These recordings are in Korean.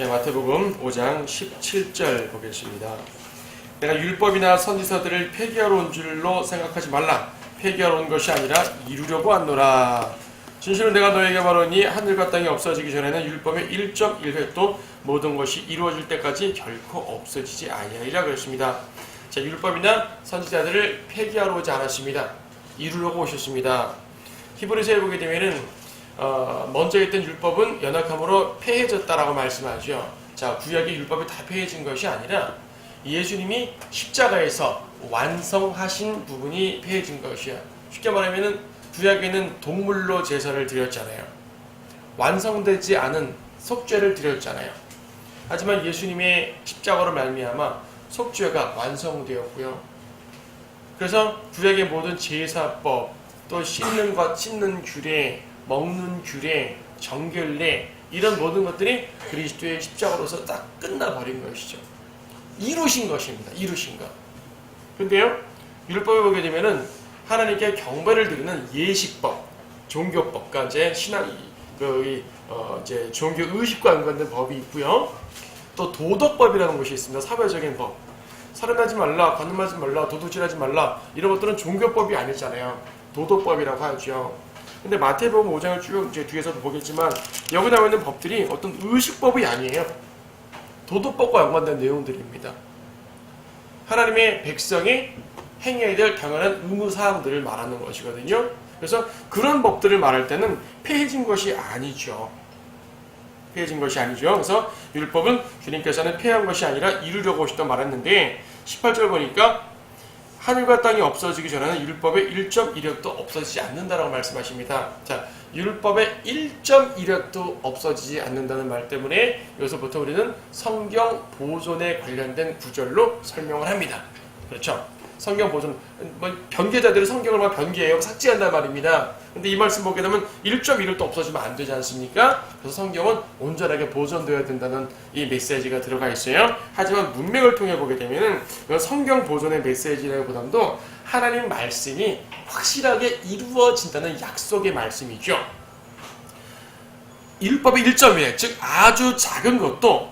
마태복음 5장 17절 보겠습니다. 내가 율법이나 선지서들을 폐기하러 온 줄로 생각하지 말라. 폐기하러 온 것이 아니라 이루려고 왔노라. 진실로 내가 너에게 말하노니 하늘과 땅이 없어지기 전에는 율법의 1.1획도 모든 것이 이루어질 때까지 결코 없어지지 아니하리라 그랬습니다. 자, 율법이나 선지자들을 폐기하러 오지 않았습니다. 이루려고 오셨습니다. 히브리서에 보게 되면은 먼저 있던 율법은 연약함으로 폐해졌다라고 말씀하죠. 자, 구약의 율법이 다 폐해진 것이 아니라 예수님이 십자가에서 완성하신 부분이 폐해진 것이야. 쉽게 말하면 구약에는 동물로 제사를 드렸잖아요. 완성되지 않은 속죄를 드렸잖아요. 하지만 예수님의 십자가로 말미암아 속죄가 완성되었고요. 그래서 구약의 모든 제사법, 또 씻는 규례, 먹는 규례, 정결례 이런 모든 것들이 그리스도의 십자가로서 딱 끝나버린 것이죠. 이루신 것입니다. 이루신 것. 근데요, 율법에 보게 되면은 하나님께 경배를 드리는 예식법, 종교법과 이제 이제 종교 의식과 연관된 법이 있고요. 또 도덕법이라는 것이 있습니다. 사회적인 법. 살인하지 말라, 간음하지 말라, 도둑질하지 말라 이런 것들은 종교법이 아니잖아요. 도덕법이라고 하죠. 근데 마태복음 5장을 쭉 이제 뒤에서도 보겠지만 여기 나와 있는 법들이 어떤 의식법이 아니에요. 도덕법과 연관된 내용들입니다. 하나님의 백성이 행해야 될 당연한 의무사항들을 말하는 것이거든요. 그래서 그런 법들을 말할 때는 폐해진 것이 아니죠. 폐해진 것이 아니죠. 그래서 율법은 주님께서는 폐한 것이 아니라 이루려고 오셨다고 말했는데 18절 보니까 하늘과 땅이 없어지기 전에는 율법의 1.1획도 없어지지 않는다라고 말씀하십니다. 자, 율법의 1.1획도 없어지지 않는다는 말 때문에 여기서부터 우리는 성경 보존에 관련된 구절로 설명을 합니다. 그렇죠? 성경 보존, 변개자들이 성경을 막 변개해요. 삭제한단 말입니다. 근데 이 말씀 보게 되면 1.1획도 없어지면 안 되지 않습니까? 그래서 성경은 온전하게 보존되어야 된다는 이 메시지가 들어가 있어요. 하지만 문맥을 통해 보게 되면 성경 보존의 메시지라기보다도 하나님 말씀이 확실하게 이루어진다는 약속의 말씀이죠. 율법의 1.1획, 즉 아주 작은 것도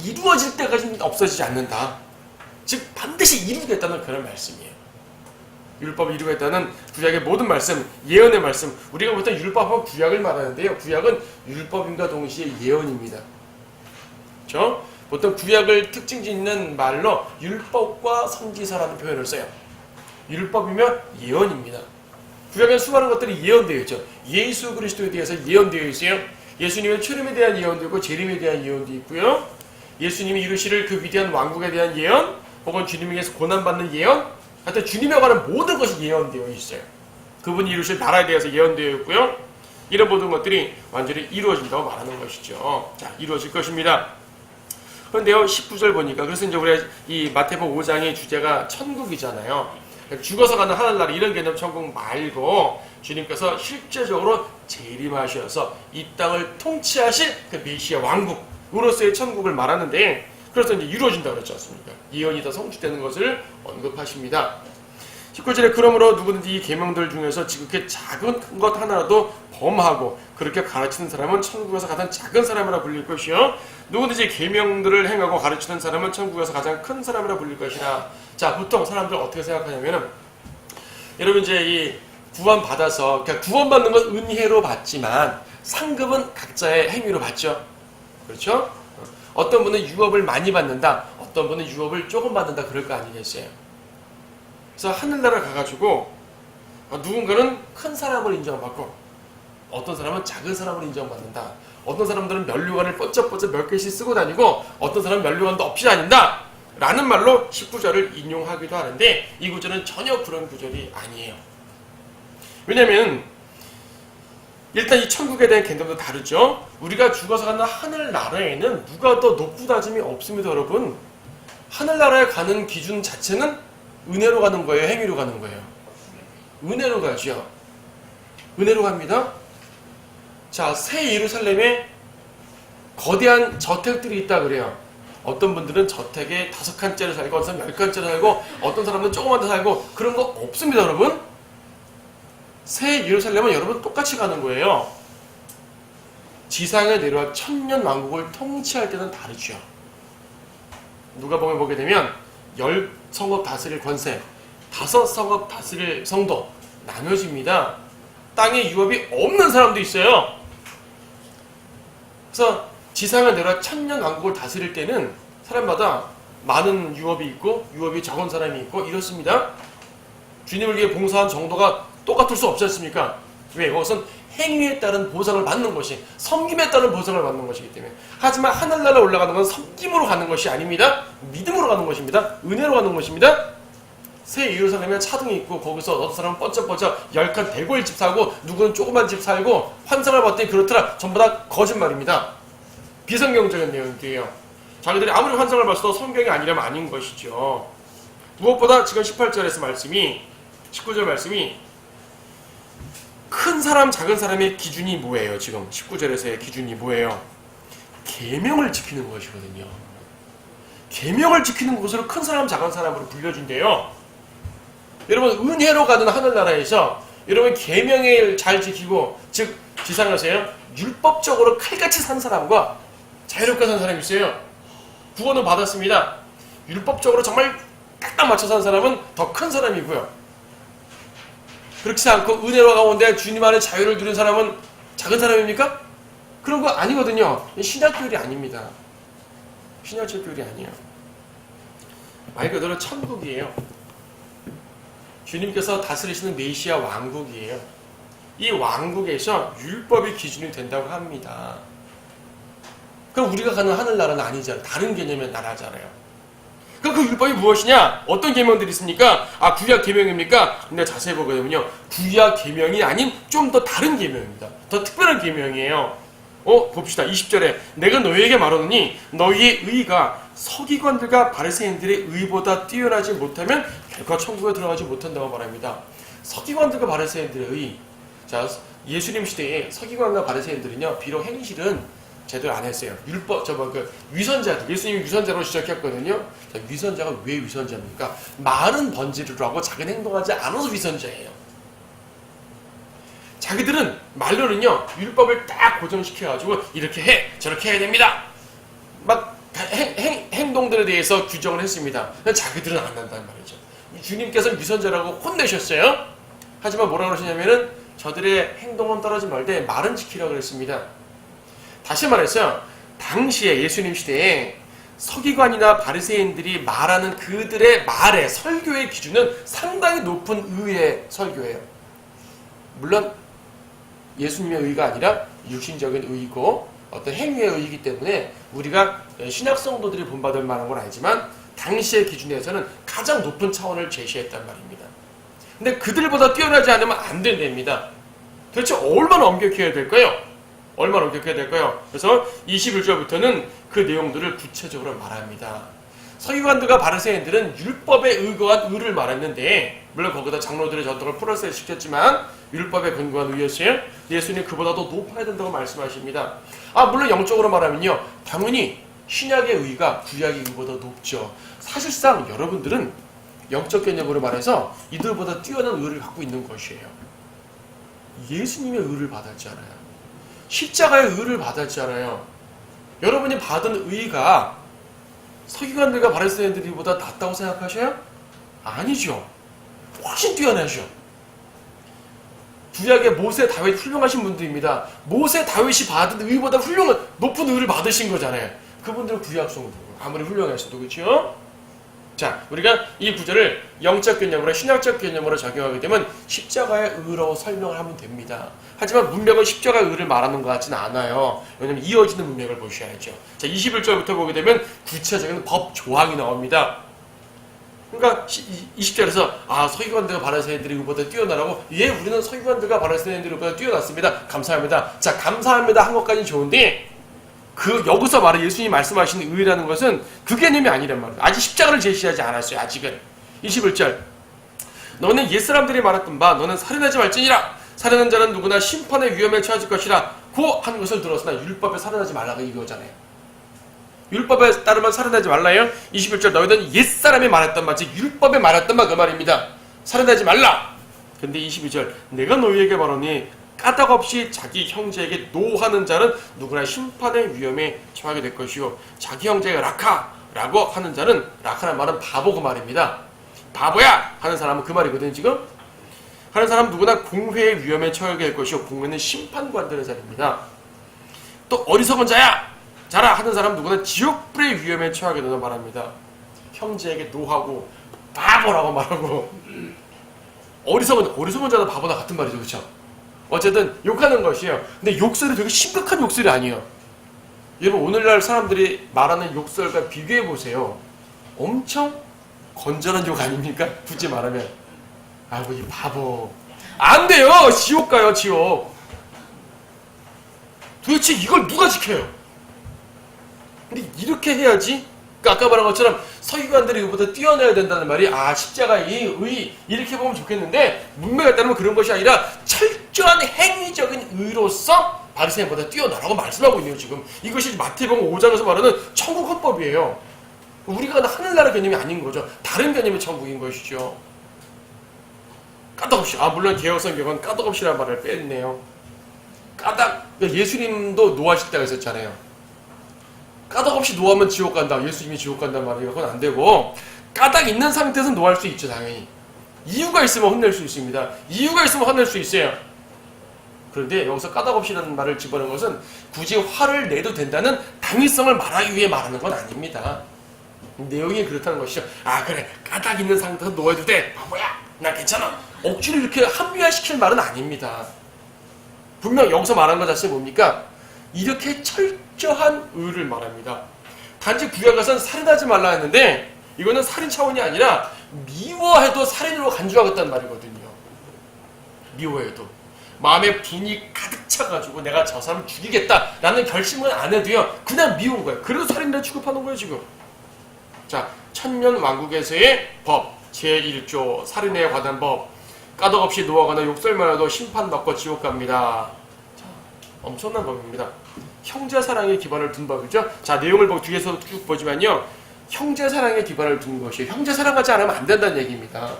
이루어질 때까지는 없어지지 않는다. 즉 반드시 이루겠다는 그런 말씀이에요. 율법을 이루겠다는 구약의 모든 말씀, 예언의 말씀. 우리가 보통 율법하고 구약을 말하는데요. 구약은 율법임과 동시에 예언입니다. 그렇죠? 보통 구약을 특징 짓는 말로 율법과 선지서라는 표현을 써요. 율법이면 예언입니다. 구약에는 수많은 것들이 예언되어 있죠. 예수 그리스도에 대해서 예언되어 있어요. 예수님의 출임에 대한 예언도 있고 재림에 대한 예언도 있고요. 예수님이 이루실 그 위대한 왕국에 대한 예언, 혹은 주님에게서 고난받는 예언, 하여튼 주님에 관한 모든 것이 예언되어 있어요. 그분이 이루실 나라에 대해서 예언되어 있고요. 이런 모든 것들이 완전히 이루어진다고 말하는 것이죠. 자, 이루어질 것입니다. 그런데요, 19절 보니까, 그래서 이제 우리 이 마태복음 5장의 주제가 천국이잖아요. 죽어서 가는 하늘나라 이런 개념 천국 말고 주님께서 실제적으로 재림하셔서 이 땅을 통치하실 그 메시아 왕국으로서의 천국을 말하는데, 그래서 이제 이루어진다고 그랬지 않습니까? 예언이 다 성취되는 것을 언급하십니다. 19절에 그러므로 누구든지 이 계명들 중에서 지극히 작은 것 하나라도 범하고 그렇게 가르치는 사람은 천국에서 가장 작은 사람이라 불릴 것이요. 누구든지 계명들을 행하고 가르치는 사람은 천국에서 가장 큰 사람이라 불릴 것이라. 자, 보통 사람들 어떻게 생각하냐면은, 여러분 이제 이 구원받아서, 그러니까 구원받는 건 은혜로 받지만 상급은 각자의 행위로 받죠. 그렇죠? 어떤 분은 유업을 많이 받는다, 어떤 분은 유업을 조금 받는다, 그럴 거 아니겠어요? 그래서 하늘나라 가가지고 누군가는 큰 사람을 인정받고 어떤 사람은 작은 사람을 인정받는다. 어떤 사람들은 면류관을 뻗쩍뻗쩍 몇 개씩 쓰고 다니고 어떤 사람은 면류관도 없이 다닌다 라는 말로 19절을 인용하기도 하는데, 이 구절은 전혀 그런 구절이 아니에요. 왜냐면 일단 이 천국에 대한 개념도 다르죠. 우리가 죽어서 가는 하늘나라에는 누가 더 높고 낮음이 없습니다, 여러분. 하늘나라에 가는 기준 자체는 은혜로 가는 거예요, 행위로 가는 거예요? 은혜로 가죠. 은혜로 갑니다. 자, 새 예루살렘에 거대한 저택들이 있다 그래요. 어떤 분들은 저택에 5칸짜리 살고, 어떤 사람은 10칸짜리 살고, 어떤 사람은 조그만 데 살고, 그런 거 없습니다, 여러분. 새 예루살렘은 여러분 똑같이 가는 거예요. 지상에 내려와 천년 왕국을 통치할 때는 다르죠. 누가복음에 보게 되면 10성읍 다스릴 권세, 5성읍 다스릴 성도 나눠집니다. 땅에 유업이 없는 사람도 있어요. 그래서 지상에 내려와 천년 왕국을 다스릴 때는 사람마다 많은 유업이 있고 유업이 적은 사람이 있고 이렇습니다. 주님을 위해 봉사한 정도가 똑같을 수 없지 않습니까? 왜? 그것은 행위에 따른 보상을 받는 것이, 섬김에 따른 보상을 받는 것이기 때문에. 하지만 하늘나라 올라가는 건 섬김으로 가는 것이 아닙니다. 믿음으로 가는 것입니다. 은혜로 가는 것입니다. 새 예루살렘에 차등이 있고 거기서 어떤 사람은 번쩍번쩍 10칸 대골 집 사고 누구는 조그만 집 살고 환상을 봤더니 그렇더라. 전부 다 거짓말입니다. 비성경적인 내용들이에요. 자기들이 아무리 환상을 봤어도 성경이 아니라면 아닌 것이죠. 무엇보다 지금 18절에서 말씀이, 19절 말씀이 큰 사람 작은 사람의 기준이 뭐예요? 지금 19절에서의 기준이 뭐예요? 계명을 지키는 것이거든요. 계명을 지키는 것으로 큰 사람 작은 사람으로 불려준대요. 여러분, 은혜로 가는 하늘나라에서 여러분 계명을 잘 지키고, 즉 지상에서요 율법적으로 칼같이 산 사람과 자유롭게 산 사람이 있어요. 구원은 받았습니다. 율법적으로 정말 딱 맞춰 산 사람은 더 큰 사람이고요. 그렇지 않고 은혜로 가운데 주님 안에 자유를 누린 사람은 작은 사람입니까? 그런 거 아니거든요. 신약교율이 아닙니다. 신약교율이 아니에요. 말 그대로 천국이에요. 주님께서 다스리시는 메시아 왕국이에요. 이 왕국에서 율법이 기준이 된다고 합니다. 그럼 우리가 가는 하늘나라는 아니잖아요. 다른 개념의 나라잖아요. 그럼 그 율법이 무엇이냐? 어떤 계명들이 있습니까? 아, 구약 계명입니까? 근데 자세히 보게 되면요, 구약 계명이 아닌 좀 더 다른 계명입니다. 더 특별한 계명이에요. 봅시다. 20절에 내가 너희에게 말하노니 너희의 의가 서기관들과 바리새인들의 의보다 뛰어나지 못하면 결코 천국에 들어가지 못한다고 말합니다. 서기관들과 바리새인들의 의. 자, 예수님 시대에 서기관과 바리새인들은요, 비록 행실은 제대로 안 했어요. 율법, 위선자들. 예수님이 위선자로 시작했거든요. 자, 위선자가 왜 위선자입니까? 말은 번지르르 하고 작은 행동하지 않아서 위선자예요. 자기들은 말로는요, 율법을 딱 고정시켜가지고 이렇게 해, 저렇게 해야 됩니다. 막 행동들에 대해서 규정을 했습니다. 자기들은 안 한다는 말이죠. 주님께서는 위선자라고 혼내셨어요. 하지만 뭐라고 그러시냐면은 저들의 행동은 떨어진 말되 말은 지키라고 그랬습니다. 다시 말해서 당시에 예수님 시대에 서기관이나 바리새인들이 말하는 그들의 말의 설교의 기준은 상당히 높은 의의 설교예요. 물론 예수님의 의가 아니라 육신적인 의이고 어떤 행위의 의이기 때문에 우리가 신약 성도들이 본받을 만한 건 아니지만 당시의 기준에서는 가장 높은 차원을 제시했단 말입니다. 근데 그들보다 뛰어나지 않으면 안 된답니다. 도대체 얼마나 엄격해야 될까요? 얼마나 엄격해야 될까요? 그래서 21절부터는 그 내용들을 구체적으로 말합니다. 서기관들과 바리새인들은 율법에 의거한 의를 말했는데, 물론 거기다 장로들의 전통을 플러스 시켰지만 율법에 근거한 의였어요. 예수님 그보다도 높아야 된다고 말씀하십니다. 물론 영적으로 말하면요, 당연히 신약의 의가 구약의 의보다 높죠. 사실상 여러분들은 영적 개념으로 말해서 이들보다 뛰어난 의를 갖고 있는 것이에요. 예수님의 의를 받았지 않아요. 십자가의 의를 받았지 않아요. 여러분이 받은 의가 서기관들과 바리새인들보다 낫다고 생각하셔요? 아니죠. 훨씬 뛰어나죠. 구약의 모세, 다윗 훌륭하신 분들입니다. 모세, 다윗이 받은 의보다 훌륭한 높은 의를 받으신 거잖아요. 그분들은 구약 성도고 아무리 훌륭했어도, 그렇죠? 자, 우리가 이 구절을 영적 개념으로, 신약적 개념으로 적용하게 되면 십자가의 의로 설명을 하면 됩니다. 하지만 문맥은 십자가의 의를 말하는 것 같지는 않아요. 왜냐하면 이어지는 문맥을 보셔야죠. 자, 21절부터 보게 되면 구체적인 법 조항이 나옵니다. 그러니까 20절에서 서기관들과 바리새인들이 의보다 뛰어나라고. 예, 우리는 서기관들과 바리새인들이 의보다 뛰어났습니다. 감사합니다. 자, 감사합니다 한 것까지는 좋은데 여기서 말해 예수님이 말씀하시는 의라는 것은 그 개념이 아니란 말이에요. 아직 십자가를 제시하지 않았어요. 아직은. 21절. 너는 옛사람들이 말했던 바 너는 살인하지 말지니라. 살인한 자는 누구나 심판의 위험에 처해질 것이라 고 한 것을 들었으나 율법에 살인하지 말라고 이거잖아요. 율법에 따르면 살인하지 말라요. 21절. 너희는 옛사람이 말했던 바, 즉 율법에 말했던 바 그 말입니다. 살인하지 말라. 근데 22절. 내가 너희에게 말하니 까닭없이 자기 형제에게 노하는 자는 누구나 심판의 위험에 처하게 될 것이요 자기 형제가 라카라고 하는 자는, 라카라는 말은 바보 그 말입니다. 바보야 하는 사람은 그 말이거든요. 지금 하는 사람은 누구나 공회의 위험에 처하게 될 것이요 공회는 심판관들의 자리입니다. 또 어리석은 자라 하는 사람은 누구나 지옥불의 위험에 처하게 된다고 말합니다. 형제에게 노하고 바보라고 말하고, 어리석은 자나 바보나 같은 말이죠. 그렇죠? 어쨌든 욕하는 것이에요. 근데 욕설이 되게 심각한 욕설이 아니에요. 여러분 오늘날 사람들이 말하는 욕설과 비교해보세요. 엄청 건전한 욕 아닙니까? 굳이 말하면 아이고 이 바보, 안 돼요. 지옥 가요. 지옥. 도대체 이걸 누가 지켜요? 근데 이렇게 해야지, 아까 말한 것처럼 서기관들이 이거보다 뛰어내야 된다는 말이, 십자가의 의 이렇게 보면 좋겠는데, 문맥에 따르면 그런 것이 아니라 철저한 행위적인 의로서 바리새인보다 뛰어나라고 말씀하고 있네요. 지금 이것이 마태복음 5장에서 말하는 천국 헌법이에요. 우리가 하늘나라 개념이 아닌 거죠. 다른 개념의 천국인 것이죠. 까닭없이, 물론 개혁성경은 까닭없이라는 말을 뺐네요. 예수님도 노하실 때가 있었잖아요. 까닭없이 노하면 지옥 간다, 예수님이 지옥 간단 말이에요. 그건 안 되고, 까닭 있는 상태에서 노할 수 있죠. 당연히 이유가 있으면 혼낼 수 있습니다. 이유가 있으면 혼낼 수 있어요. 그런데 여기서 까닭없이라는 말을 집어넣은 것은 굳이 화를 내도 된다는 당위성을 말하기 위해 말하는 건 아닙니다. 내용이 그렇다는 것이죠. 그래, 까닭 있는 상태에서 노해도 돼, 바보야, 나 괜찮아, 억지로 이렇게 합리화시킬 말은 아닙니다. 분명 여기서 말하는 것 자체는 뭡니까? 이렇게 철저한 의를 말합니다. 단지 구약에서는 살인하지 말라 했는데, 이거는 살인 차원이 아니라 미워해도 살인으로 간주하겠다는 말이거든요. 미워해도 마음에 분이 가득 차가지고 내가 저 사람 죽이겠다라는 결심은 안 해도요, 그냥 미운 거예요. 그래도 살인을 취급하는 거예요 지금. 자, 천년왕국에서의 법 제1조 살인에 관한 법, 까닭없이 노하거나 욕설만 해도 심판받고 지옥 갑니다. 자, 엄청난 법입니다. 형제사랑에 기반을 둔 법이죠. 자, 내용을 뒤에서 쭉 보지만요, 형제사랑에 기반을 둔 것이에요. 형제사랑하지 않으면 안 된다는 얘기입니다.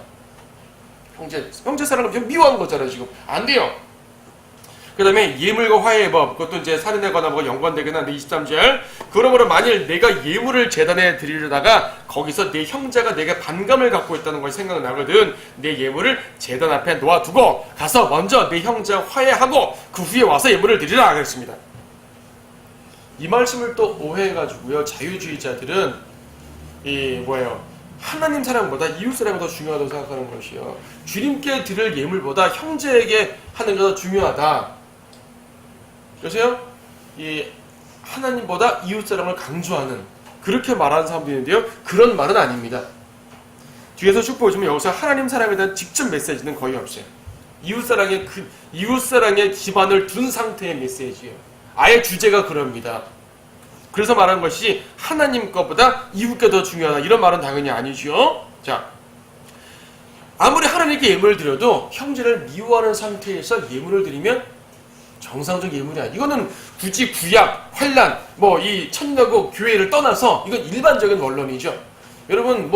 형제사랑은 그냥 미워하는 거잖아요. 지금 안 돼요. 그 다음에 예물과 화해의 법, 그것도 이제 살인에 관한 거가 연관되긴 한데 23절, 그러므로 만일 내가 예물을 제단에 드리려다가 거기서 내 형제가 내게 반감을 갖고 있다는 것이 생각나거든, 내 예물을 제단 앞에 놓아두고 가서 먼저 내 형제와 화해하고 그 후에 와서 예물을 드리라 그랬습니다. 이 말씀을 또 오해해가지고요, 자유주의자들은 하나님 사랑보다 이웃 사랑이 더 중요하다고 생각하는 것이요, 주님께 드릴 예물보다 형제에게 하는 게 더 중요하다. 그래서요, 하나님보다 이웃 사랑을 강조하는, 그렇게 말하는 사람도 있는데요, 그런 말은 아닙니다. 뒤에서 쭉 보시면 여기서 하나님 사랑에 대한 직접 메시지는 거의 없어요. 이웃 사랑의 기반을 둔 상태의 메시지예요. 아예 주제가 그럽니다. 그래서 말한 것이 하나님 것보다 이웃께 더 중요하다, 이런 말은 당연히 아니죠. 자, 아무리 하나님께 예물을 드려도 형제를 미워하는 상태에서 예물을 드리면 정상적 예물이 아니에요. 이거는 굳이 구약, 환란, 이 천년국 교회를 떠나서 이건 일반적인 원론이죠. 여러분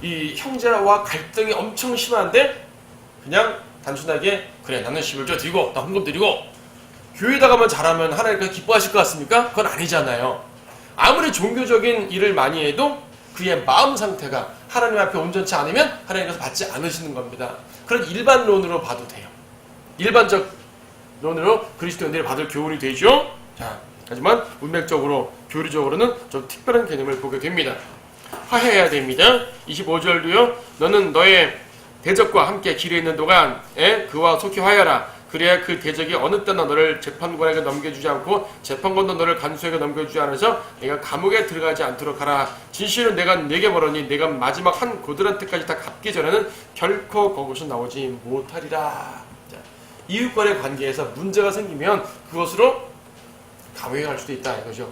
이 형제와 갈등이 엄청 심한데 그냥 단순하게 그래, 나는 11조 드리고 나 헌금 드리고 교회에다가만 잘하면 하나님께서 기뻐하실 것 같습니까? 그건 아니잖아요. 아무리 종교적인 일을 많이 해도 그의 마음 상태가 하나님 앞에 온전치 않으면 하나님께서 받지 않으시는 겁니다. 그런 일반론으로 봐도 돼요. 일반적론으로 그리스도인들이 받을 교훈이 되죠. 자, 하지만 문맥적으로, 교리적으로는 좀 특별한 개념을 보게 됩니다. 화해해야 됩니다. 25절도요. 너는 너의 대적과 함께 길에 있는 동안 그와 속히 화해하라. 그래야 그 대적이 어느 때나 너를 재판관에게 넘겨주지 않고 재판관도 너를 간수에게 넘겨주지 않아서 내가 감옥에 들어가지 않도록 하라. 진실은 내가 네게 말하니 내가 마지막 한 고들한테까지 다 갚기 전에는 결코 거기서 나오지 못하리라. 자, 이웃간의 관계에서 문제가 생기면 그것으로 감옥에 갈 수도 있다 이거죠.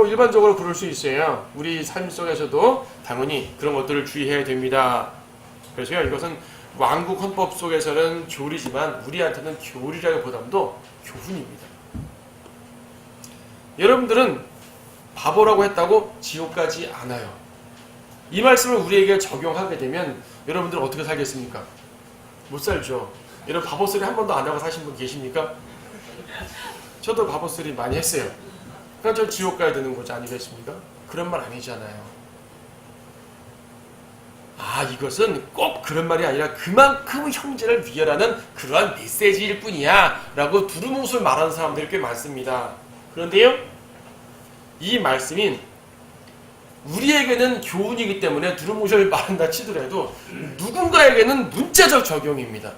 일반적으로 그럴 수 있어요. 우리 삶 속에서도 당연히 그런 것들을 주의해야 됩니다. 그래서요, 이것은 왕국 헌법 속에서는 교리지만 우리한테는 교리라기보다도 교훈입니다. 여러분들은 바보라고 했다고 지옥 가지 않아요. 이 말씀을 우리에게 적용하게 되면 여러분들은 어떻게 살겠습니까? 못 살죠. 이런 바보 소리 한 번도 안 하고 사신 분 계십니까? 저도 바보 소리 많이 했어요. 그럼 저 지옥 가야 되는 거지 아니겠습니까? 그런 말 아니잖아요. 아, 이것은 꼭 그런 말이 아니라 그만큼 형제를 위하라는 그러한 메시지일 뿐이야 라고 두루뭉술 말하는 사람들이 꽤 많습니다. 그런데요, 이 말씀이 우리에게는 교훈이기 때문에 두루뭉술 말한다 치더라도 누군가에게는 문자적 적용입니다.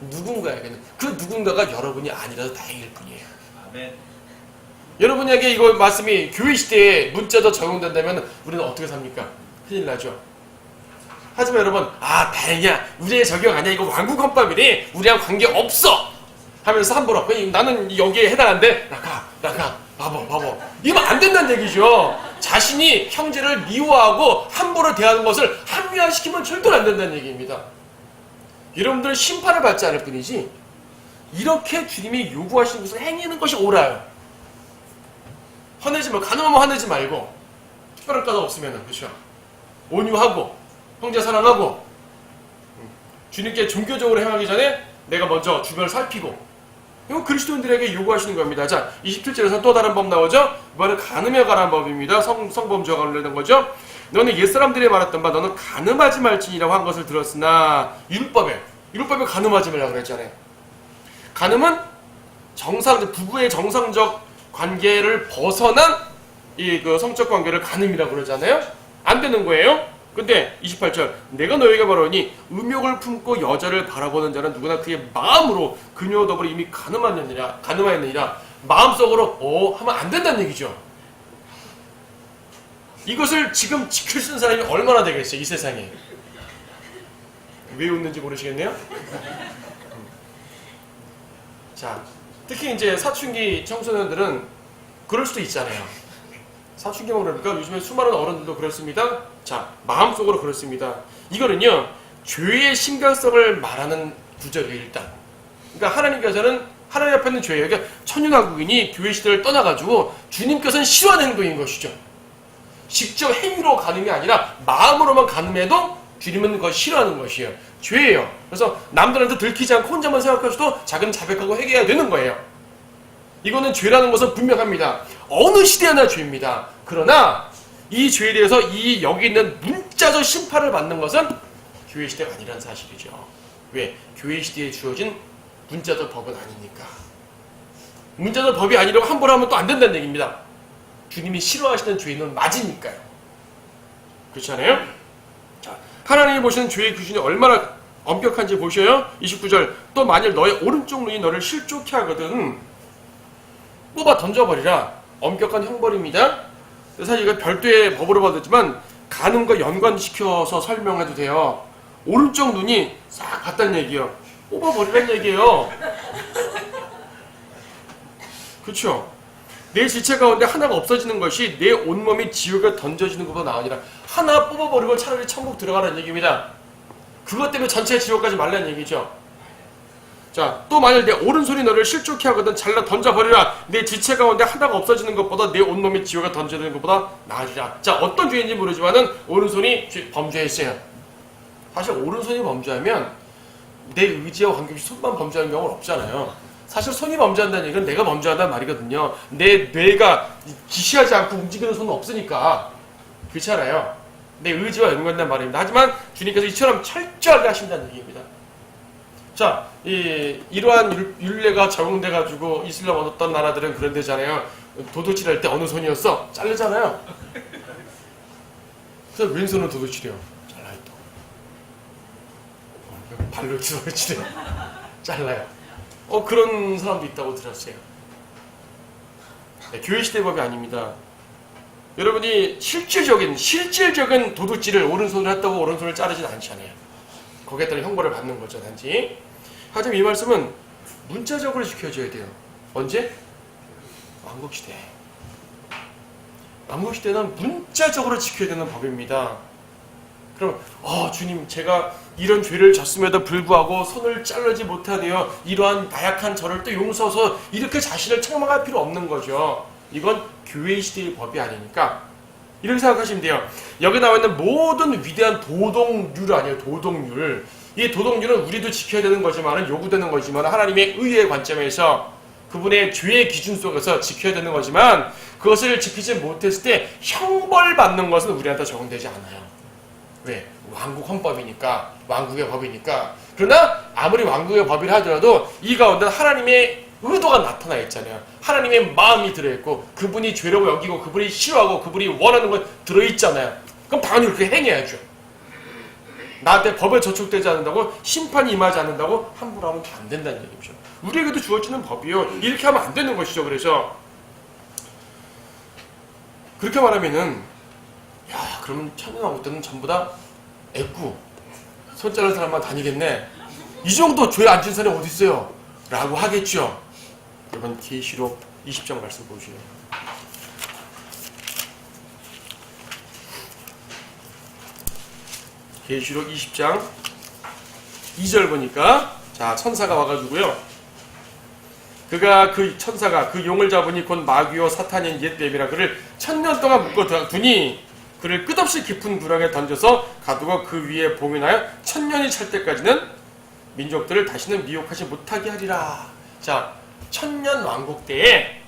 누군가에게는. 그 누군가가 여러분이 아니라도 다행일 뿐이에요. 아멘. 여러분에게 이거 말씀이 교회 시대에 문자적 적용된다면 우리는 어떻게 삽니까? 큰일 나죠. 하지만 여러분, 아 다행이야, 우리의 적용 아니야, 이거 왕국 헌법이니 우리랑 관계 없어 하면서 함부로 나는 여기에 해당한데 나가 바보 이러면 안 된다는 얘기죠. 자신이 형제를 미워하고 함부로 대하는 것을 합리화시키면 절대로 안 된다는 얘기입니다. 여러분들은 심판을 받지 않을 뿐이지 이렇게 주님이 요구하시는 것을 행하는 것이 옳아요. 화내지 말고, 가능하면 화내지 말고, 특별한 까다 없으면은, 그렇죠? 온유하고 형제 사랑하고, 주님께 종교적으로 행하기 전에 내가 먼저 주변을 살피고, 이건 그리스도인들에게 요구하시는 겁니다. 자, 27절에서 또 다른 법 나오죠? 이번엔 간음에 관한 법입니다. 성범죄와 관련된 거죠? 너는 옛사람들이 말했던 바 너는 간음하지 말지니라고 한 것을 들었으나 율법에 간음하지 말라고 그랬잖아요. 간음은 부부의 정상적 관계를 벗어난 그 성적 관계를 간음이라고 그러잖아요. 안 되는 거예요. 근데 28절 내가 너에게 말하니 음욕을 품고 여자를 바라보는 자는 누구나 그의 마음으로 그녀와 더불어 이미 간음하였느니라 마음속으로 하면 안 된다는 얘기죠. 이것을 지금 지킬 수 있는 사람이 얼마나 되겠어요, 이 세상에. 왜 웃는지 모르시겠네요. 자, 특히 이제 사춘기 청소년들은 그럴 수도 있잖아요. 사춘기만 그러니까 요즘에 수많은 어른들도 그렇습니다. 자, 마음속으로 그렇습니다. 이거는요, 죄의 심각성을 말하는 구절이에요, 일단. 그러니까 하나님 앞에 있는 죄예요. 그러니까 천윤왕국인이 교회 시대를 떠나가지고 주님께서는 싫어하는 행동인 것이죠. 직접 행위로 간음이 아니라 마음으로만 간음해도 주님은 그걸 싫어하는 것이에요. 죄예요. 그래서 남들한테 들키지 않고 혼자만 생각하셔도 자기는 자백하고 회개해야 되는 거예요. 이거는 죄라는 것은 분명합니다. 어느 시대나 죄입니다. 그러나 이 죄에 대해서 여기 있는 문자적 심판을 받는 것은 교회 시대가 아니라는 사실이죠. 왜? 교회 시대에 주어진 문자적 법은 아니니까. 문자적 법이 아니라고 함부로 하면 또 안 된다는 얘기입니다. 주님이 싫어하시는 죄는 맞으니까요. 그렇지 않아요? 자, 하나님이 보시는 죄의 기준이 얼마나 엄격한지 보셔요. 29절 또 만일 너의 오른쪽 눈이 너를 실족케 하거든 뽑아 던져버리라. 엄격한 형벌입니다. 사실 이거 별도의 법으로 받았지만 간음과 연관시켜서 설명해도 돼요. 오른쪽 눈이 싹 갔다는 얘기예요. 뽑아버리라는 얘기예요. 그렇죠? 내 지체 가운데 하나가 없어지는 것이 내 온몸이 지옥에 던져지는 것보다 나으니라. 하나 뽑아버리고 차라리 천국 들어가라는 얘기입니다. 그것 때문에 전체 지옥 가지 말라는 얘기죠. 자, 또 만일 내 오른손이 너를 실족케 하거든 잘라 던져버리라. 내 지체 가운데 하나가 없어지는 것보다 내 온몸이 지옥에 던져지는 것보다 나으리라. 자, 어떤 죄인지 모르지만은 오른손이 범죄했어요. 사실 오른손이 범죄하면 내 의지와 관계없이 손만 범죄하는 경우는 없잖아요. 사실 손이 범죄한다는 얘기는 내가 범죄한다는 말이거든요. 내 뇌가 지시하지 않고 움직이는 손은 없으니까. 그렇잖아요. 내 의지와 연관된 말입니다. 하지만 주님께서 이처럼 철저하게 하신다는 얘기입니다. 자, 이러한 율례가 적용돼가지고 이슬람 어떤 나라들은 그런 데잖아요. 도둑질 할 때 어느 손이었어? 자르잖아요. 그래서 왼손은 도둑질이요. 잘라요 또. 발로 치러치래요. 잘라요. 그런 사람도 있다고 들었어요. 네, 교회 시대 법이 아닙니다. 여러분이 실질적인 도둑질을 오른손으로 했다고 오른손을 자르진 않잖아요. 거기에 따른 형벌을 받는 거죠, 단지. 하지만 이 말씀은 문자적으로 지켜져야 돼요. 언제? 왕국시대. 왕국시대는 문자적으로 지켜야 되는 법입니다. 그럼 주님, 제가 이런 죄를 졌음에도 불구하고 손을 자르지 못하네요. 이러한 나약한 저를 또 용서서 이렇게 자신을 책망할 필요 없는 거죠. 이건 교회 시대의 법이 아니니까 이렇게 생각하시면 돼요. 여기 나와 있는 모든 위대한 도덕률 아니에요. 도덕률. 이 도덕률은 우리도 지켜야 되는 거지만 요구되는 거지만 하나님의 의의 관점에서 그분의 죄의 기준 속에서 지켜야 되는 거지만 그것을 지키지 못했을 때 형벌받는 것은 우리한테 적용되지 않아요. 왜? 왕국 헌법이니까, 왕국의 법이니까. 그러나 아무리 왕국의 법이라 하더라도 이 가운데 하나님의 의도가 나타나 있잖아요. 하나님의 마음이 들어있고 그분이 죄라고 여기고 그분이 싫어하고 그분이 원하는 건 들어있잖아요. 그럼 당연히 그렇게 행해야죠. 나한테 법에 저촉되지 않는다고, 심판이 임하지 않는다고 함부로 하면 안 된다는 얘기죠. 우리에게도 주어지는 법이요. 이렇게 하면 안 되는 것이죠. 그래서 그렇게 말하면은 야, 그러면 천연왕국 때는 전부 다 애꾸 손 자른 사람만 다니겠네. 이 정도 죄 안 진 사람이 어디 있어요? 라고 하겠죠. 여러분 계시록 20장 말씀 보시죠. 계시록 20장 2절 보니까 자, 천사가 와가지고요. 그 천사가 그 용을 잡으니 곧 마귀요 사탄인 옛 뱀이라 그를 1000년 동안 묶어 두니 그를 끝없이 깊은 구렁에 던져서 가두고 그 위에 봉인하여 1000년이 찰 때까지는 민족들을 다시는 미혹하지 못하게 하리라. 자, 1000년 왕국 때에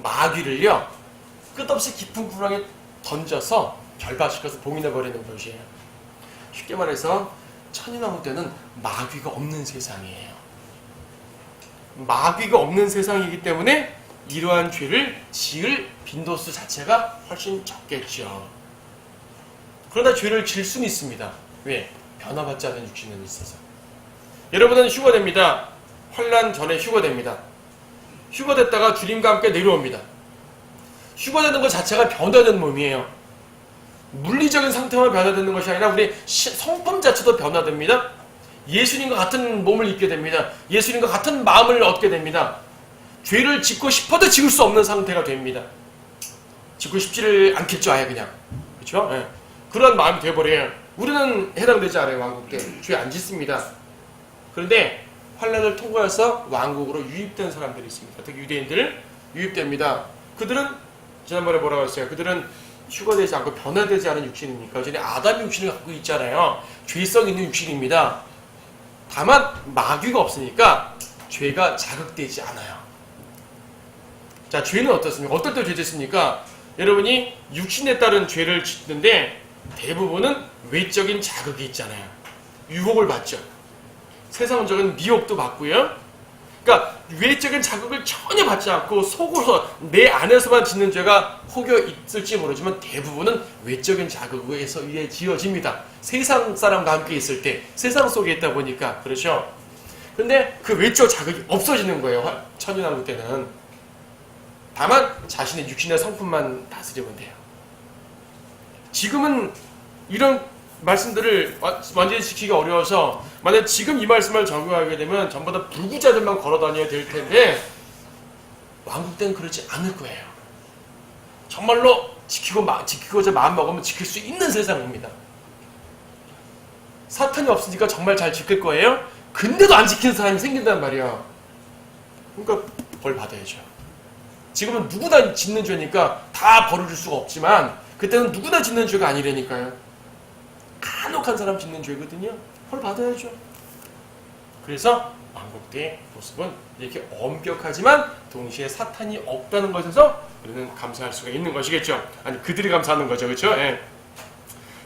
마귀를요 끝없이 깊은 구렁에 던져서 결박시켜서 봉인해버리는 것이에요. 쉽게 말해서 천연왕국 때는 마귀가 없는 세상이에요. 마귀가 없는 세상이기 때문에 이러한 죄를 지을 빈도수 자체가 훨씬 적겠죠. 그러나 죄를 지을 수는 있습니다. 왜? 변화받지 않은 육신은 있어서. 여러분은 휴거됩니다. 환난 전에 휴거됩니다. 휴거됐다가 주님과 함께 내려옵니다. 휴거되는 것 자체가 변화된 몸이에요. 물리적인 상태만 변화되는 것이 아니라 우리 성품 자체도 변화됩니다. 예수님과 같은 몸을 입게 됩니다. 예수님과 같은 마음을 얻게 됩니다. 죄를 짓고 싶어도 지을 수 없는 상태가 됩니다. 짓고 싶지를 않겠죠, 아예 그냥. 그렇죠? 네. 그런 마음이 되어버려요. 우리는 해당되지 않아요, 왕국 때. 죄 안 짓습니다. 그런데 환난을 통과해서 왕국으로 유입된 사람들이 있습니다. 특히 유대인들 유입됩니다. 그들은 지난번에 뭐라고 했어요? 그들은 휴거되지 않고 변화되지 않은 육신이니까 여전히 아담의 육신을 갖고 있잖아요. 죄성 있는 육신입니다. 다만 마귀가 없으니까 죄가 자극되지 않아요. 자, 죄는 어떻습니까? 어떨 때 죄 짓습니까? 여러분이 육신에 따른 죄를 짓는데 대부분은 외적인 자극이 있잖아요. 유혹을 받죠. 세상적인 미혹도 받고요. 그러니까 외적인 자극을 전혀 받지 않고 속으로 내 안에서만 짓는 죄가 혹여 있을지 모르지만 대부분은 외적인 자극에 의해 지어집니다. 세상 사람과 함께 있을 때 세상 속에 있다 보니까 그렇죠. 근데 그 외적 자극이 없어지는 거예요. 천연왕국 때는. 다만 자신의 육신의 성품만 다스리면 돼요. 지금은 이런 말씀들을 완전히 지키기가 어려워서 만약 지금 이 말씀을 적용하게 되면 전부 다 불구자들만 걸어다녀야 될 텐데 왕국 때는 그렇지 않을 거예요. 정말로 지키고자 마음먹으면 지킬 수 있는 세상입니다. 사탄이 없으니까 정말 잘 지킬 거예요. 근데도 안 지키는 사람이 생긴단 말이야. 그러니까 벌 받아야죠. 지금은 누구나 짓는 죄니까 다 벌을 줄 수가 없지만 그때는 누구나 짓는 죄가 아니라니까요. 간혹한 사람 짓는 죄거든요. 벌 받아야죠. 그래서 왕국 때의 모습은 이렇게 엄격하지만 동시에 사탄이 없다는 것에서 우리는 감사할 수가 있는 것이겠죠. 아니 그들이 감사하는 거죠. 그렇죠? 예.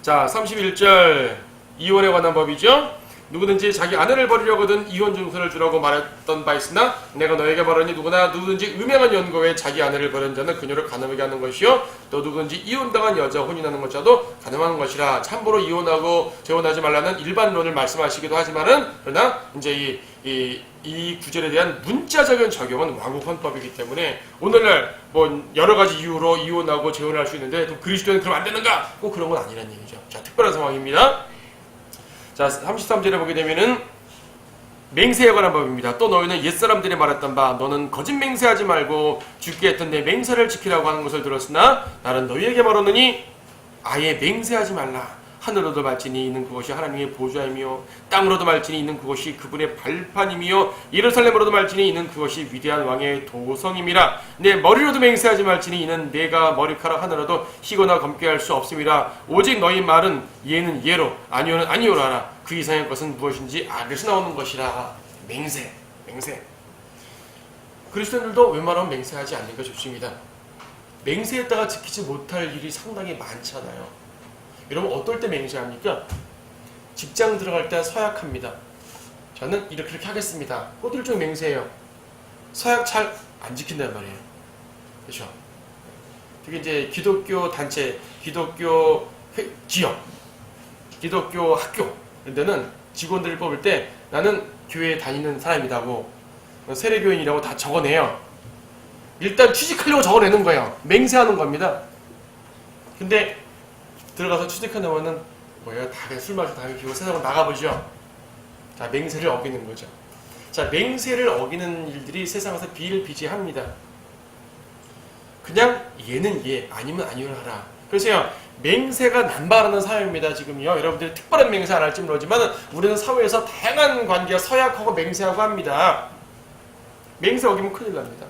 자, 31절 이혼에 관한 법이죠. 누구든지 자기 아내를 버리려거든 이혼 증서를 주라고 말했던 바 있으나 내가 너에게 말하니 누구든지 음행한 연고에 자기 아내를 버린 자는 그녀를 가늠하게 하는 것이요 또 누구든지 이혼당한 여자 혼인하는 것자도 가늠하는 것이라. 참고로 이혼하고 재혼하지 말라는 일반론을 말씀하시기도 하지만은 그러나 이제 이 구절에 대한 문자적인 적용은 왕국 헌법이기 때문에 오늘날 뭐 여러 가지 이유로 이혼하고 재혼할 수 있는데 또 그리스도는 그러면 안 되는가? 꼭 그런 건 아니라는 얘기죠. 자, 특별한 상황입니다. 자, 33절에 보게 되면은 맹세에 관한 법입니다. 또 너희는 옛사람들이 말했던 바 너는 거짓 맹세하지 말고 주께 했던 내 맹세를 지키라고 하는 것을 들었으나 나는 너희에게 말하노니 아예 맹세하지 말라. 하늘로도 말지니 이는 그것이 하나님의 보좌이며 땅으로도 말지니 이는 그것이 그분의 발판이며 예루살렘으로도 말지니 이는 그것이 위대한 왕의 도성임이라. 내 머리로도 맹세하지 말지니 이는 내가 머리카락 하나라도 희거나 검게 할 수 없음이라. 오직 너희 말은 예는 예로 아니오는 아니오라 하라. 그 이상의 것은 무엇인지 악에서 나오는 것이라. 맹세. 그리스도인들도 웬만하면 맹세하지 않는 게 좋습니다. 맹세했다가 지키지 못할 일이 상당히 많잖아요. 여러분 어떨 때 맹세합니까? 직장 들어갈 때 서약합니다. 저는 이렇게 하겠습니다. 그것도 일종의 맹세예요. 서약 잘 안 지킨단 말이에요. 그렇죠? 특히 이제 기독교 단체, 기독교 기업, 기독교 학교 이런 데는 직원들을 뽑을 때 나는 교회에 다니는 사람이라고 세례교인이라고 다 적어내요. 일단 취직하려고 적어내는 거예요. 맹세하는 겁니다. 근데 들어가서 취직하려면은 뭐예요? 다 술 마시고 담배 피우고 세상으로 나가보죠. 자, 맹세를 어기는 거죠. 자, 맹세를 어기는 일들이 세상에서 비일비재합니다. 그냥 얘는 얘, 아니면 아니를 하라. 그래서요, 맹세가 남발하는 사회입니다. 지금요. 여러분들이 특별한 맹세 안 할지 모르지만 우리는 사회에서 다양한 관계가 서약하고 맹세하고 합니다. 맹세 어기면 큰일 납니다.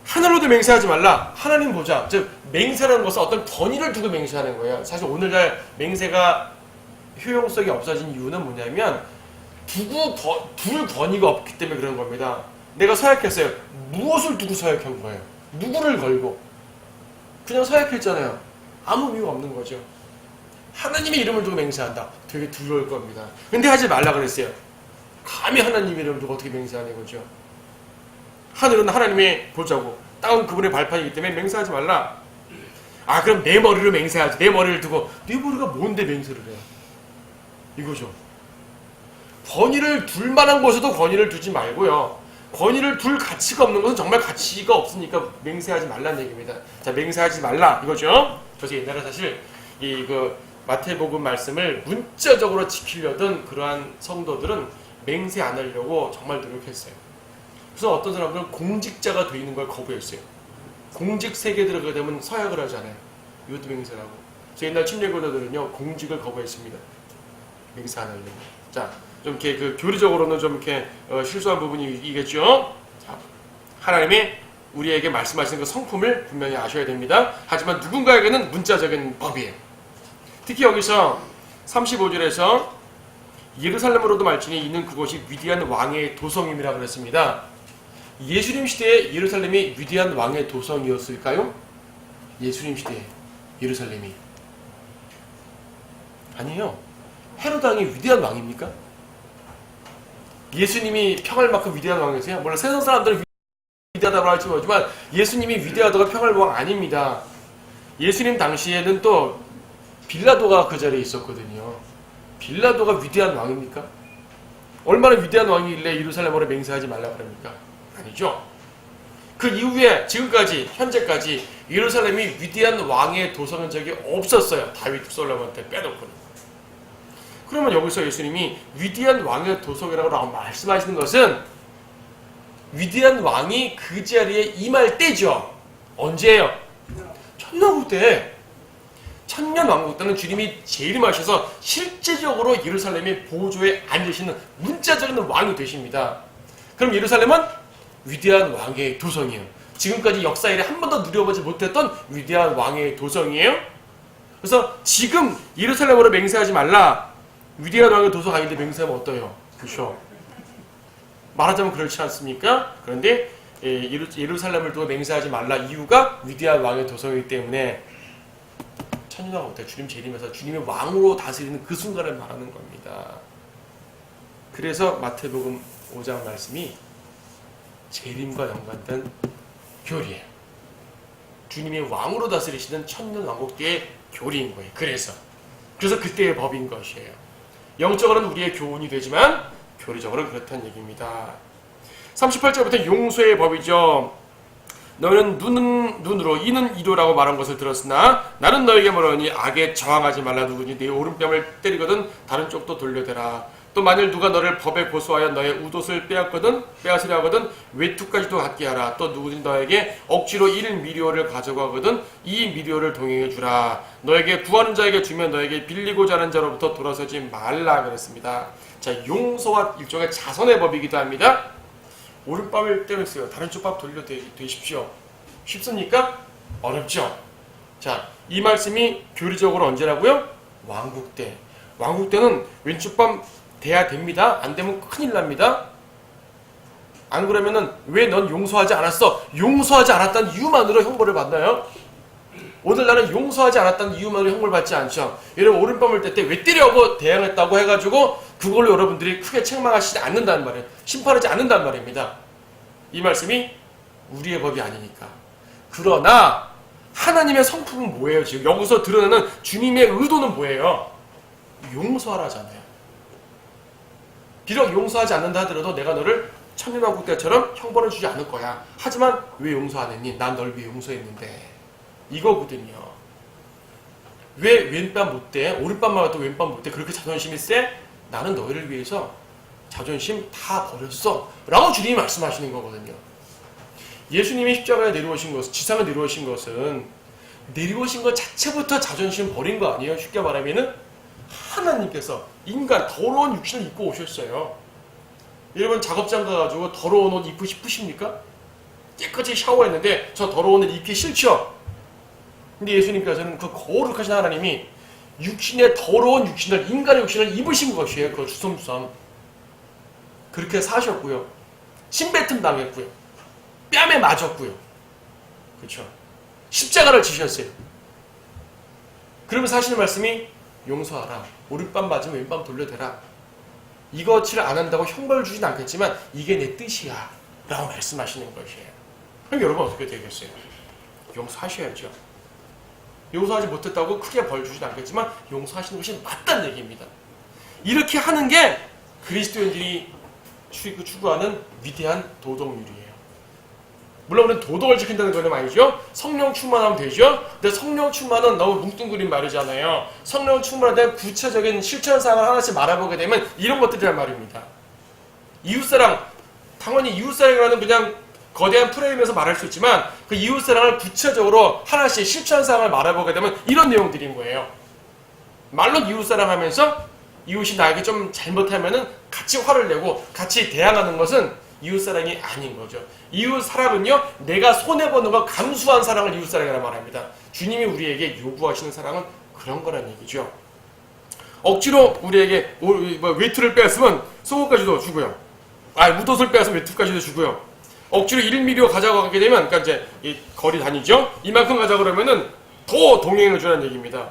하늘로도 맹세하지 말라. 하나님 보자. 즉 맹세라는 것은 어떤 권위를 두고 맹세하는 거예요. 사실 오늘날 맹세가 효용성이 없어진 이유는 뭐냐면 둘 권위가 없기 때문에 그런 겁니다. 내가 서약했어요. 무엇을 두고 서약한 거예요? 누구를 걸고? 그냥 서약했잖아요. 아무 이유가 없는 거죠. 하나님의 이름을 두고 맹세한다. 되게 두려울 겁니다. 근데 하지 말라 그랬어요. 감히 하나님의 이름을 두고 어떻게 맹세하는 거죠? 하늘은 하나님의 보좌고 땅은 그분의 발판이기 때문에 맹세하지 말라. 아, 그럼 내 머리로 맹세하지. 내 머리를 두고 네 머리가 뭔데 맹세를 해? 이거죠. 권위를 둘 만한 곳에도 권위를 두지 말고요. 권위를 둘 가치가 없는 것은 정말 가치가 없으니까 맹세하지 말라는 얘기입니다. 자, 맹세하지 말라 이거죠. 그래서 옛날에 사실 그 마태복음 말씀을 문자적으로 지키려던 그러한 성도들은 맹세 안 하려고 정말 노력했어요. 그래서 어떤 사람들은 공직자가 되어 있는 걸 거부했어요. 공직 세계에 들어가게 되면 서약을 하잖아요. 이것도 맹세라고. 그래서 옛날 침례교도들은요 공직을 거부했습니다. 맹세 안 하려고. 자, 좀 이렇게 그 교리적으로는 좀 이렇게 실수한 부분이겠죠. 자, 하나님이 우리에게 말씀하시는 그 성품을 분명히 아셔야 됩니다. 하지만 누군가에게는 문자적인 법이에요. 특히 여기서 35절에서 예루살렘으로도 말지니 이는 그곳이 위대한 왕의 도성임이라고 그랬습니다. 예수님 시대에 예루살렘이 위대한 왕의 도성이었을까요? 예수님 시대에 예루살렘이 아니에요. 헤로드 왕이 위대한 왕입니까? 예수님이 평할 만큼 위대한 왕이세요? 물론 세상 사람들은 위대하다고 할지 모르지만 예수님이 위대하다고 평할 왕 아닙니다. 예수님 당시에는 또 빌라도가 그 자리에 있었거든요. 빌라도가 위대한 왕입니까? 얼마나 위대한 왕이길래 예루살렘으로 맹세하지 말라고 그럽니까? 아니죠. 그 이후에 지금까지 현재까지 예루살렘이 위대한 왕의 도성인 적이 없었어요. 다윗 솔로몬 때 빼놓고는. 그러면 여기서 예수님이 위대한 왕의 도성이라고 말씀하시는 것은 위대한 왕이 그 자리에 임할 때죠. 언제예요? 천년왕국 때. 천년왕국 때는 주님이 재림하셔서 실제적으로 예루살렘의 보좌에 앉으시는 문자적인 왕이 되십니다. 그럼 예루살렘은 위대한 왕의 도성이에요. 지금까지 역사 이래 한 번도 누려보지 못했던 위대한 왕의 도성이에요. 그래서 지금 예루살렘으로 맹세하지 말라. 위대한 왕의 도성 아닌데 맹세하면 어때요? 그렇죠? 말하자면 그렇지 않습니까? 그런데 예루살렘을 두고 맹세하지 말라 이유가 위대한 왕의 도성이기 때문에 천년왕국 때 주님 재림해서 주님의 왕으로 다스리는 그 순간을 말하는 겁니다. 그래서 마태복음 5장 말씀이 재림과 연관된 교리예요. 주님의 왕으로 다스리시는 천년왕국 때의 교리인 거예요. 그래서 그때의 법인 것이에요. 영적으로는 우리의 교훈이 되지만 교리적으로는 그렇다는 얘기입니다. 38절부터 용서의 법이죠. 너희는 눈은 눈으로 이는 이로라고 말한 것을 들었으나 나는 너에게 말하니 악에 저항하지 말라. 누구니 네 오른뺨을 때리거든 다른 쪽도 돌려대라. 또 만일 누가 너를 법에 고소하여 너의 우옷을 빼앗으려 하거든 외투까지도 갖게 하라. 또 누구든지 너에게 억지로 1미리오를 가져가거든 이 미리오를 동행해 주라. 너에게 구하는 자에게 주면 너에게 빌리고자 하는 자로부터 돌아서지 말라 그랬습니다. 자, 용서와 일종의 자선의 법이기도 합니다. 오른밥을 떼었어요. 다른 쪽 밥 돌려 되십시오. 쉽습니까? 어렵죠. 자, 이 말씀이 교리적으로 언제라고요? 왕국 때. 왕국 때는 왼쪽 밥 돼야 됩니다. 안 되면 큰일 납니다. 안 그러면은 왜 넌 용서하지 않았어? 용서하지 않았다는 이유만으로 형벌을 받나요? 오늘 나는 용서하지 않았다는 이유만으로 형벌 받지 않죠. 여러분 오른밤을 뗄 때 왜 때려고 대항했다고 해가지고 그걸로 여러분들이 크게 책망하시지 않는다는 말이에요. 심판하지 않는다는 말입니다. 이 말씀이 우리의 법이 아니니까. 그러나 하나님의 성품은 뭐예요? 지금 여기서 드러나는 주님의 의도는 뭐예요? 용서하라잖아요. 비록 용서하지 않는다 하더라도 내가 너를 천년왕국 때처럼 형벌을 주지 않을 거야. 하지만 왜 용서 안 했니? 난 널 위해 용서했는데. 이거거든요. 왜 왼밤 못 떼? 오른밤만 와도 왼밤 못 떼? 그렇게 자존심이 세? 나는 너희를 위해서 자존심 다 버렸어. 라고 주님이 말씀하시는 거거든요. 예수님이 십자가에 내려오신 것은, 지상에 내려오신 것은 내려오신 것 자체부터 자존심 버린 거 아니에요? 쉽게 말하면은 하나님께서 인간 더러운 육신을 입고 오셨어요. 여러분 작업장 가가지고 더러운 옷 입고 싶으십니까? 깨끗이 샤워했는데 저 더러운 옷 입기 싫죠? 근데 예수님께서는 그 거룩하신 하나님이 육신의 더러운 육신을, 인간의 육신을 입으신 것이에요. 그 주섬주섬. 그렇게 사셨고요. 침뱉음 당했고요. 뺨에 맞았고요. 그렇죠? 십자가를 지셨어요. 그러면서 하시는 말씀이 용서하라. 오른밤 맞으면 왼밤 돌려대라. 이것을 안 한다고 형벌을 주진 않겠지만 이게 내 뜻이야. 라고 말씀하시는 것이에요. 그럼 여러분 어떻게 되겠어요? 용서하셔야죠. 용서하지 못했다고 크게 벌 주진 않겠지만 용서하시는 것이 맞다는 얘기입니다. 이렇게 하는 게 그리스도인들이 추구하는 위대한 도덕률이에요. 물론 우리는 도덕을 지킨다는 건 아니죠. 성령 충만하면 되죠. 근데 성령 충만은 너무 뭉뚱그린 말이잖아요. 성령 충만에 대한 구체적인 실천사항을 하나씩 말해보게 되면 이런 것들이란 말입니다. 이웃사랑, 당연히 이웃사랑이라는 그냥 거대한 프레임에서 말할 수 있지만 그 이웃사랑을 구체적으로 하나씩 실천사항을 말해보게 되면 이런 내용들인 거예요. 말로 이웃사랑하면서 이웃이 나에게 좀 잘못하면은 같이 화를 내고 같이 대항하는 것은 이웃사랑이 아닌 거죠. 이웃사랑은요, 내가 손해보는 걸 감수한 사랑을 이웃사랑이라고 말합니다. 주님이 우리에게 요구하시는 사랑은 그런 거란 얘기죠. 억지로 우리에게 외투를 빼앗으면 속옷까지도 주고요. 웃옷을 빼앗으면 외투까지도 주고요. 억지로 1미리오 가져가게 되면, 그러니까 이제 이 거리 다니죠? 이만큼 가자 그러면은 더 동행을 주라는 얘기입니다.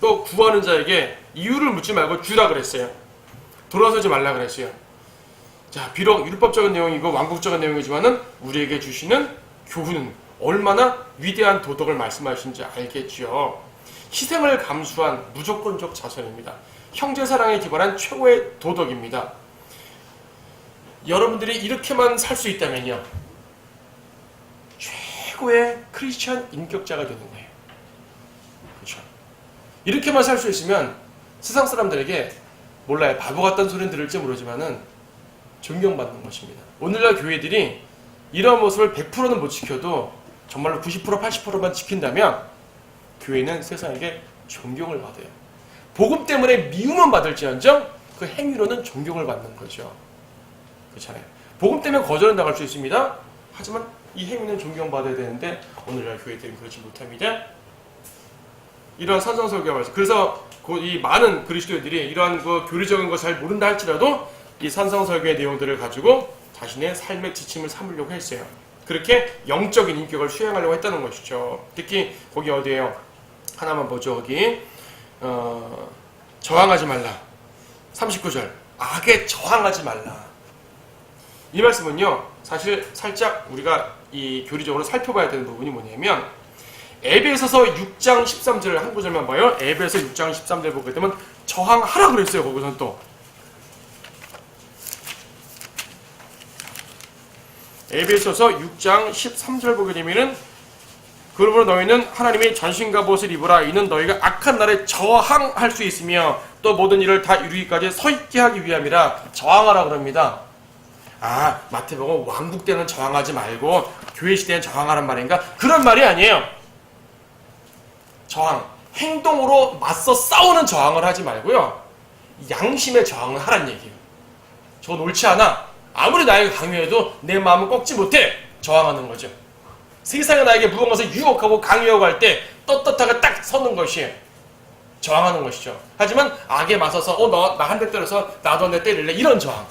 또 구하는 자에게 이유를 묻지 말고 주라 그랬어요. 돌아서지 말라 그랬어요. 자, 비록 율법적인 내용이고 왕국적인 내용이지만은 우리에게 주시는 교훈은 얼마나 위대한 도덕을 말씀하시는지 알겠죠. 희생을 감수한 무조건적 자선입니다. 형제사랑에 기반한 최고의 도덕입니다. 여러분들이 이렇게만 살 수 있다면요, 최고의 크리스천 인격자가 되는 거예요. 그렇죠? 이렇게만 살 수 있으면 세상 사람들에게 몰라요. 바보 같다는 소리는 들을지 모르지만은 존경받는 것입니다. 오늘날 교회들이 이런 모습을 100%는 못 지켜도 정말로 90% 80%만 지킨다면 교회는 세상에게 존경을 받아요. 복음 때문에 미움은 받을지언정 그 행위로는 존경을 받는 거죠. 그렇잖아요. 복음 때문에 거절은 당할 수 있습니다. 하지만 이 행위는 존경받아야 되는데 오늘날 교회들은 그렇지 못합니다. 이러한 산성설교가 말씀. 그래서 이 많은 그리스도인들이 이러한 교리적인 거 잘 모른다 할지라도 이 산성설교의 내용들을 가지고 자신의 삶의 지침을 삼으려고 했어요. 그렇게 영적인 인격을 수행하려고 했다는 것이죠. 특히 거기 어디에요? 하나만 보죠. 거기 저항하지 말라. 39절 악에 저항하지 말라. 이 말씀은요, 사실 살짝 우리가 이 교리적으로 살펴봐야 되는 부분이 뭐냐면 에베소서 6장 13절을 한 구절만 봐요. 에베소 6장 13절 보게 되면 저항하라 그랬어요. 거기서는 또 에베소서 6장 13절 보게 되면은 그러므로 너희는 하나님의 전신갑옷을 입으라. 이는 너희가 악한 날에 저항할 수 있으며 또 모든 일을 다 이루기까지 서 있게 하기 위함이라. 저항하라 그럽니다. 아, 마태복음 왕국 때는 저항하지 말고 교회 시대는 저항하란 말인가? 그런 말이 아니에요. 저항, 행동으로 맞서 싸우는 저항을 하지 말고요, 양심의 저항을 하란 얘기예요. 저건 옳지 않아. 아무리 나에게 강요해도 내 마음을 꺾지 못해. 저항하는 거죠. 세상에 나에게 무언가를 유혹하고 강요하고 할 때 떳떳하게 딱 서는 것이 저항하는 것이죠. 하지만 악에 맞서서 너 나 한 대 때려서 나도 한 대 때릴래, 이런 저항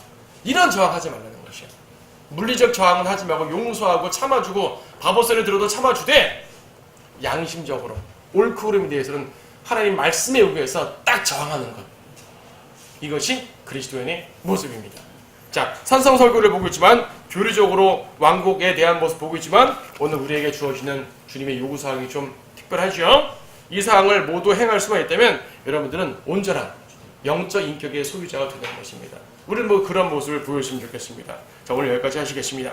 하지 말라는 것이에요. 물리적 저항은 하지 말고 용서하고 참아주고 바보소리 들어도 참아주되 양심적으로 옳고 그름에 대해서는 하나님 말씀에 의해서 딱 저항하는 것, 이것이 그리스도인의 모습입니다. 자, 산성설교를 보고 있지만 교리적으로 왕국에 대한 모습 보고 있지만 오늘 우리에게 주어지는 주님의 요구사항이 좀 특별하죠. 이 사항을 모두 행할 수만 있다면 여러분들은 온전한 영적 인격의 소유자가 되는 것입니다. 우리는 그런 모습을 보여주시면 좋겠습니다. 자, 오늘 여기까지 하시겠습니다.